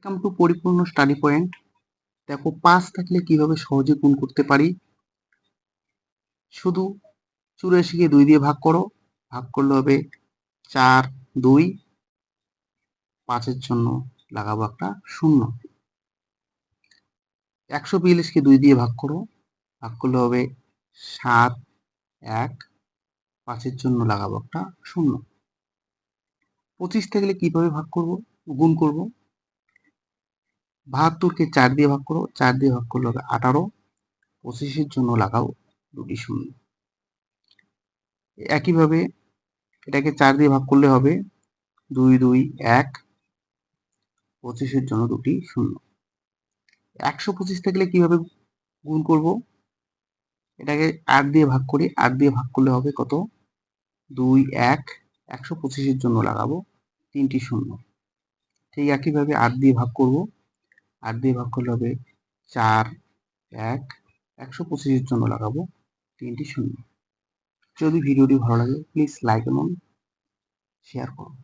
Come to পরিপূর্ণ study point. দেখো 5 থাকলে কিভাবে সহজে গুণ করতে পারি। শুধু 84কে 2 দিয়ে ভাগ করো, ভাগ করলে হবে 4 2, 5-এর জন্য লাগাবো একটা 0। 142কে 2 দিয়ে ভাগ করো, ভাগ করলে হবে 7 1, 5-এর জন্য লাগাবো একটা 0। 25 থাকলে কিভাবে ভাগ করব, গুণ করব। 72কে 4 দিয়ে ভাগ করো, 4 দিয়ে ভাগ করলে হবে 18, 25-এর জন্য লাগাও দুটি 0। একইভাবে এটাকে 4 দিয়ে ভাগ করলে হবে 2 2 1, 25-এর জন্য দুটি 0। 125 থাকলে কিভাবে গুণ করব, এটাকে 8 দিয়ে ভাগ করি, 8 দিয়ে ভাগ করলে হবে কত 2 1, 125-এর জন্য লাগাবো 3টি 0। ঠিক একইভাবে 8 দিয়ে ভাগ করব, 8 দিয়ে ভাগ করলে হবে 4 1, 125-এর জন্য লাগাবো 3টি 0। যদি ভিডিওটি ভালো লাগে প্লিজ লাইক এবং শেয়ার করুন।